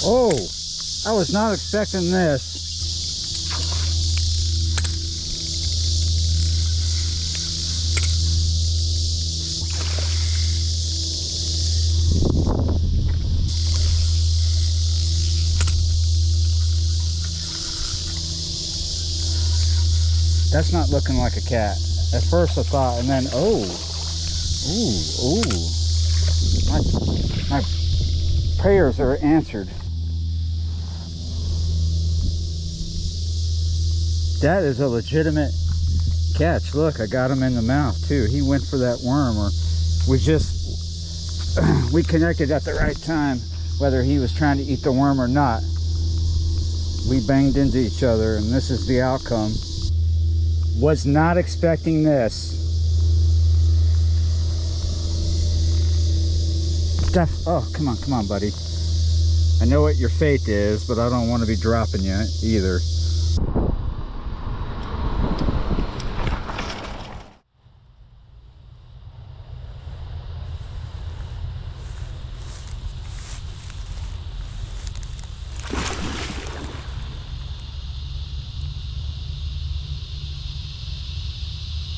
Oh, I was not expecting this. That's not looking like a cat. At first I thought, and then, oh, ooh, my prayers are answered. That is a legitimate catch. Look, I got him in the mouth too. He went for that worm, or we connected at the right time, whether he was trying to eat the worm or not. We banged into each other, and this is the outcome. Was not expecting this. Oh, come on, buddy. I know what your fate is, but I don't want to be dropping you either.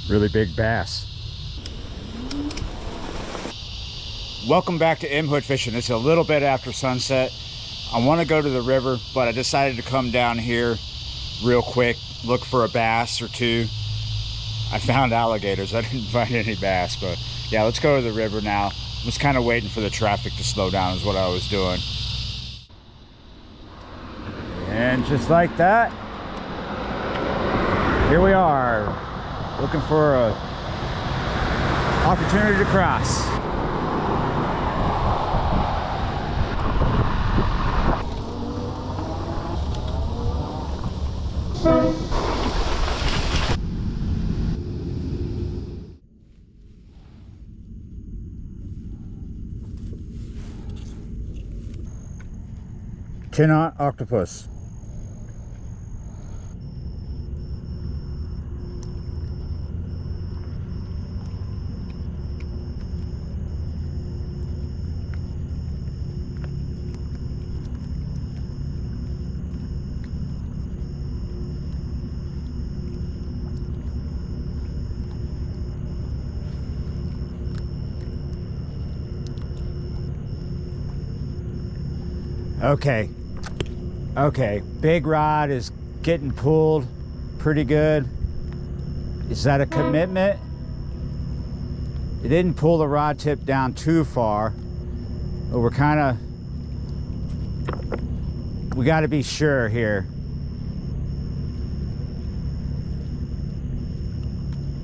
Really big bass. Welcome back to M-Hood Fishing. It's a little bit after sunset. I want to go to the river, but I decided to come down here real quick, look for a bass or two. I found alligators. I didn't find any bass, but yeah, let's go to the river now. I was kind of waiting for the traffic to slow down is what I was doing. And just like that, here we are. Looking for a opportunity to cross. Tin-knot octopus. Okay, big rod is getting pulled pretty good. Is that a commitment? It didn't pull the rod tip down too far, but we got to be sure here.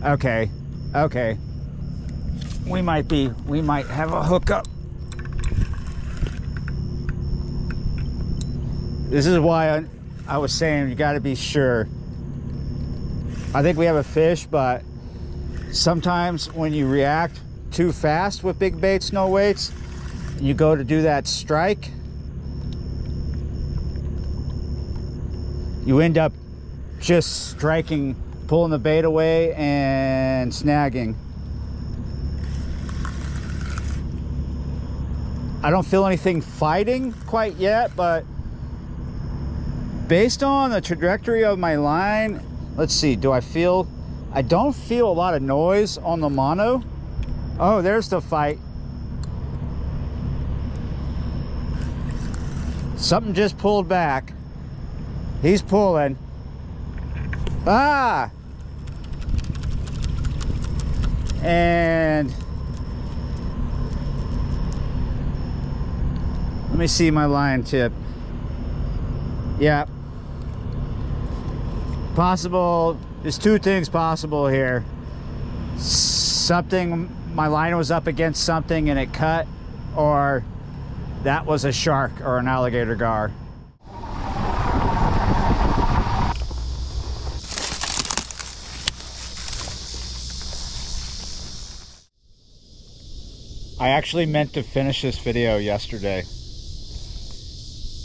Okay, we might have a hookup. This is why I was saying you got to be sure. I think we have a fish, but sometimes when you react too fast with big baits, no weights, and you go to do that strike, you end up just striking, pulling the bait away and snagging. I don't feel anything fighting quite yet, but based on the trajectory of my line, let's see, I don't feel a lot of noise on the mono. Oh, there's the fight. Something just pulled back. He's pulling. Ah! And let me see my line tip. Yeah. Possible, there's two things possible here. Something, my line was up against something and it cut, or that was a shark or an alligator gar. I actually meant to finish this video yesterday.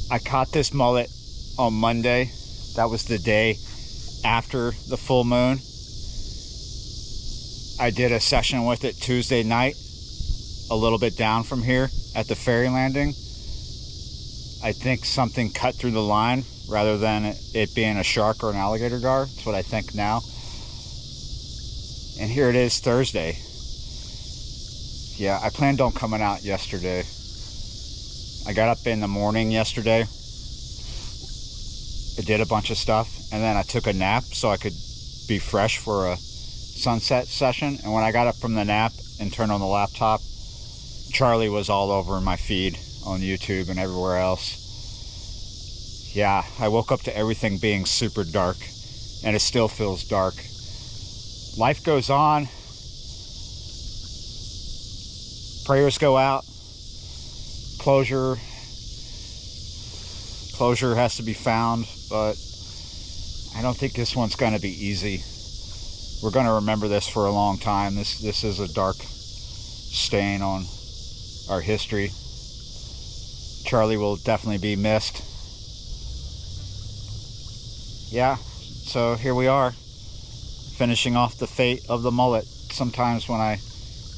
I caught this mullet on Monday. That was the day after the full moon. I did a session with it Tuesday night, a little bit down from here at the ferry landing. I think something cut through the line rather than it being a shark or an alligator gar. That's what I think now. And here it is, Thursday. Yeah, I planned on coming out yesterday. I got up in the morning yesterday. I did a bunch of stuff, and then I took a nap so I could be fresh for a sunset session. And when I got up from the nap and turned on the laptop, Charlie was all over my feed on YouTube and everywhere else. Yeah, I woke up to everything being super dark, and it still feels dark. Life goes on. Prayers go out. Closure has to be found, but I don't think this one's going to be easy. We're going to remember this for a long time. This is a dark stain on our history. Charlie will definitely be missed. Yeah, so here we are, finishing off the fate of the mullet. Sometimes when I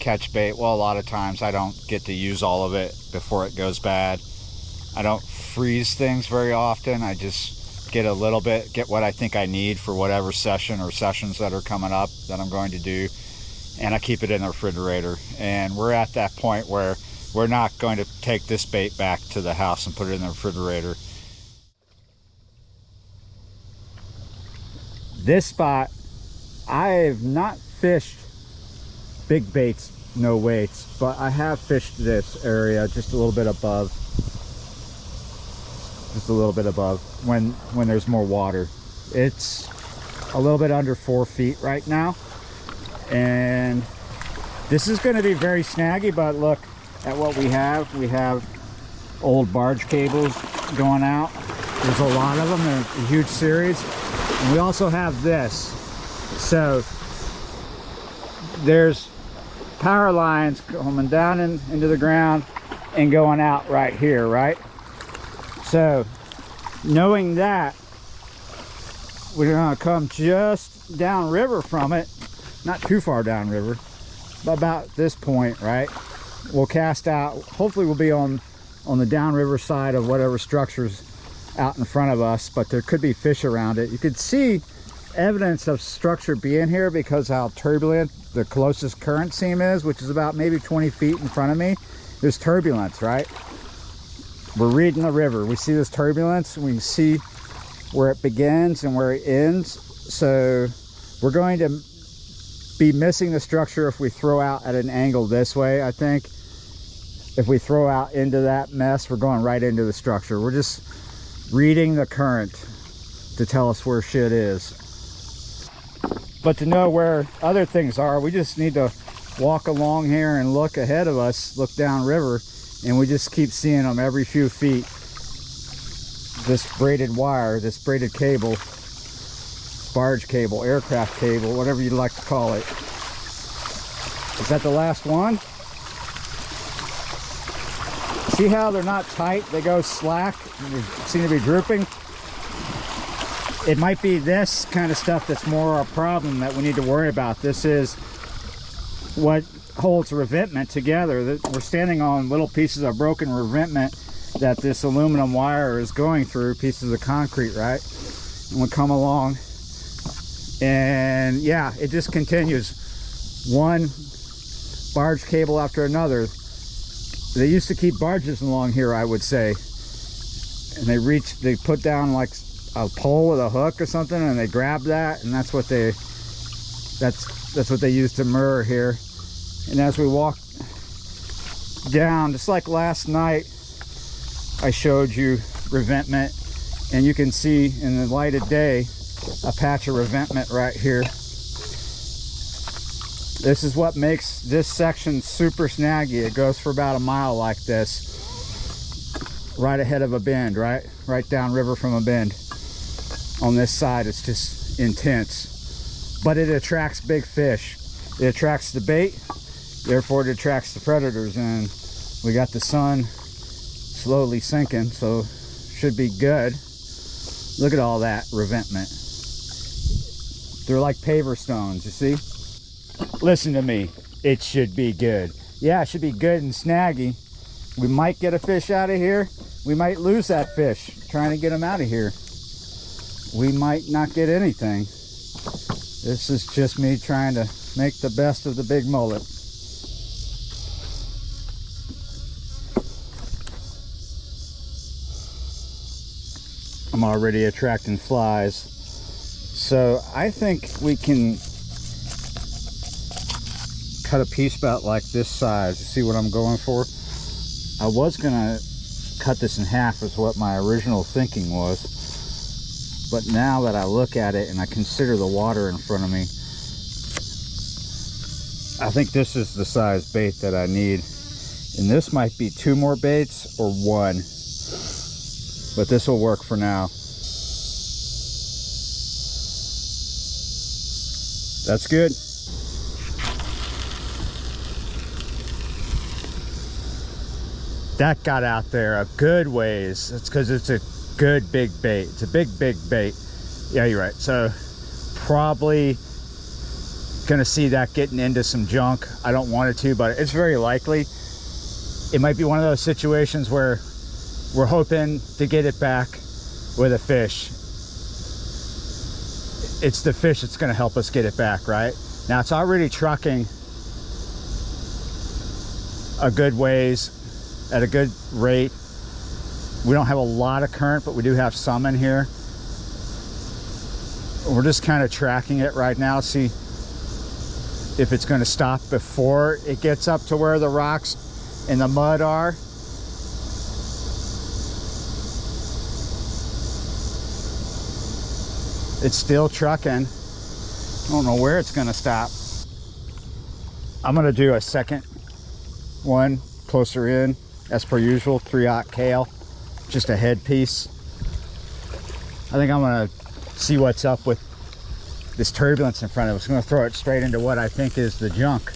catch bait, well, a lot of times I don't get to use all of it before it goes bad. I don't freeze things very often. I just get a little bit, get what I think I need for whatever session or sessions that are coming up that I'm going to do, and I keep it in the refrigerator. And we're at that point where we're not going to take this bait back to the house and put it in the refrigerator. This spot, I have not fished big baits, no weights, but I have fished this area just a little bit above, when there's more water. It's a little bit under 4 feet right now, and this is going to be very snaggy. But look at what we have. We have old barge cables going out. There's a lot of them. They're a huge series. And we also have this. So there's power lines coming down into the ground and going out right here, right? So knowing that, we're gonna come just downriver from it, not too far downriver, but about this point, right? We'll cast out. Hopefully we'll be on the downriver side of whatever structure's out in front of us, but there could be fish around it. You could see evidence of structure being here because how turbulent the closest current seam is, which is about maybe 20 feet in front of me. There's turbulence, right? We're reading the river. We see this turbulence, and we see where it begins and where it ends. So we're going to be missing the structure if we throw out at an angle this way. I think if we throw out into that mess, we're going right into the structure. We're just reading the current to tell us where shit is. But to know where other things are, we just need to walk along here and look ahead of us, look downriver, and we just keep seeing them every few feet. This braided wire, this braided cable, barge cable, aircraft cable, whatever you'd like to call it. Is that the last one? See how they're not tight? They go slack. They seem to be drooping. It might be this kind of stuff that's more a problem that we need to worry about. This is what holds revetment together. We're standing on little pieces of broken revetment that this aluminum wire is going through, pieces of concrete, right? And we come along, and yeah, it just continues. One barge cable after another. They used to keep barges along here, I would say, and they put down like a pole with a hook or something, and they grab that, and that's what they use to moor here. And as we walk down, just like last night, I showed you revetment, and you can see in the light of day a patch of revetment right here. This is what makes this section super snaggy. It goes for about a mile like this, right ahead of a bend, right down river from a bend. On this side, it's just intense, but it attracts big fish. It attracts the bait, therefore it attracts the predators. And we got the sun slowly sinking, so should be good. Look at all that revetment. They're like paver stones, you see? Listen to me, it should be good. Yeah, it should be good and snaggy. We might get a fish out of here, we might lose that fish trying to get him out of here. We might not get anything. This is just me trying to make the best of the big mullet. I'm already attracting flies. So I think we can cut a piece about like this size. You see what I'm going for? I was gonna cut this in half is what my original thinking was. But now that I look at it and I consider the water in front of me, I think this is the size bait that I need. And this might be 2 more baits or 1. But this will work for now. That's good. That got out there a good ways. It's because it's a good big bait. It's a big bait. Yeah, you're right. So probably gonna see that getting into some junk. I don't want it to, but it's very likely. It might be one of those situations where we're hoping to get it back with a fish. It's the fish that's gonna help us get it back, right? Now it's already trucking a good ways at a good rate. We don't have a lot of current, but we do have some in here. We're just kind of tracking it right now, see if it's going to stop before it gets up to where the rocks and the mud are. It's still trucking. I don't know where it's going to stop. I'm going to do a second one closer in, as per usual, 3/0 Kale, just a head piece. I think I'm going to see what's up with this turbulence in front of us. I'm going to throw it straight into what I think is the junk.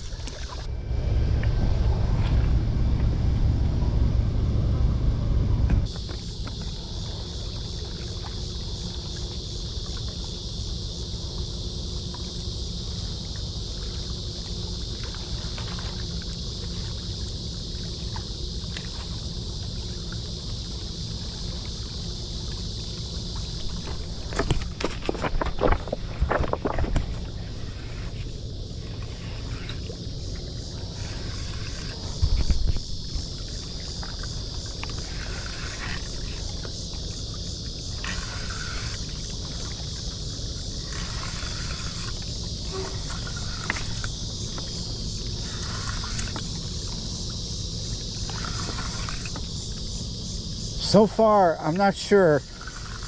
So far, I'm not sure.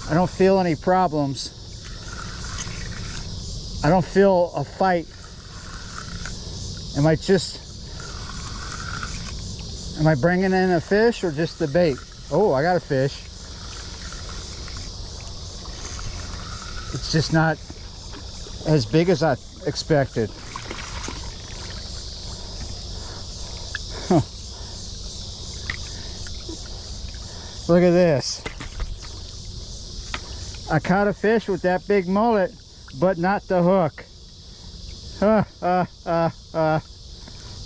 I don't feel any problems. I don't feel a fight. Am I bringing in a fish or just the bait? Oh, I got a fish. It's just not as big as I expected. Look at this. I caught a fish with that big mullet, but not the hook.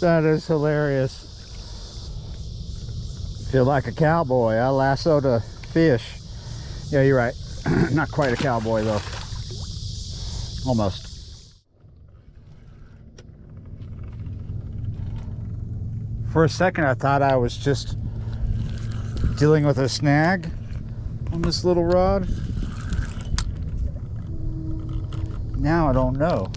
That is hilarious. Feel like a cowboy. I lassoed a fish. Yeah, you're right. Not quite a cowboy though. Almost. For a second I thought I was just dealing with a snag on this little rod. Now I don't know.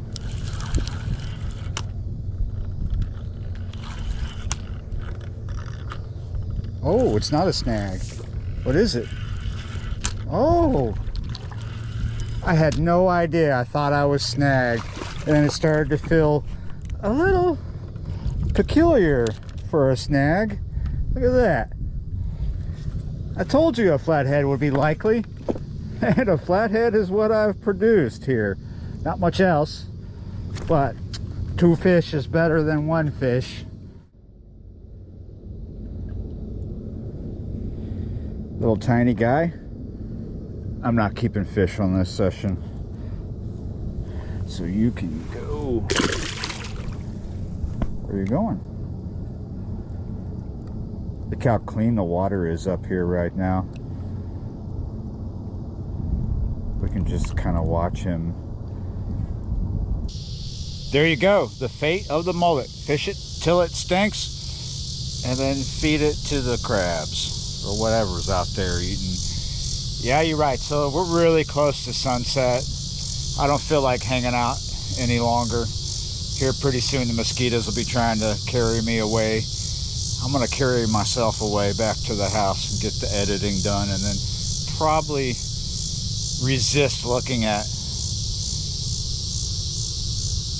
Oh, it's not a snag. What is it? Oh, I had no idea. I thought I was snagged, and then it started to feel a little peculiar for a snag. Look at that. I told you a flathead would be likely, and a flathead is what I've produced here. Not much else, but 2 fish is better than 1 fish. Little tiny guy. I'm not keeping fish on this session, so you can go. Where are you going? Look how clean the water is up here right now. We can just kind of watch him. There you go, the fate of the mullet. Fish it till it stinks, and then feed it to the crabs, or whatever's out there eating. Yeah, you're right. So we're really close to sunset. I don't feel like hanging out any longer. Here pretty soon the mosquitoes will be trying to carry me away. I'm gonna carry myself away back to the house and get the editing done, and then probably resist looking at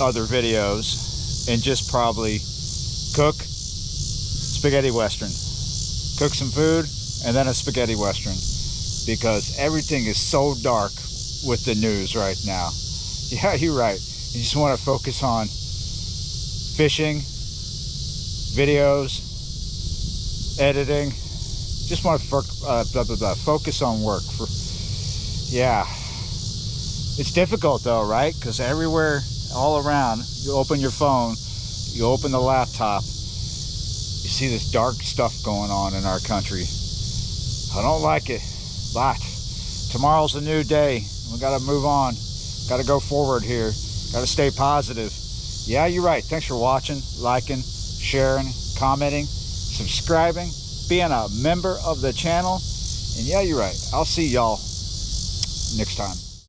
other videos and just probably cook spaghetti western. Cook some food and then a spaghetti western, because everything is so dark with the news right now. Yeah, you're right. You just want to focus on fishing, videos, editing. Just want to focus on work. Yeah, it's difficult though, right? Because everywhere, all around, you open your phone, you open the laptop, you see this dark stuff going on in our country. I don't like it, but tomorrow's a new day. We got to move on, got to go forward here, got to stay positive. Yeah, you're right. Thanks for watching, liking, sharing, commenting, subscribing, being a member of the channel. And yeah, you're right. I'll see y'all next time.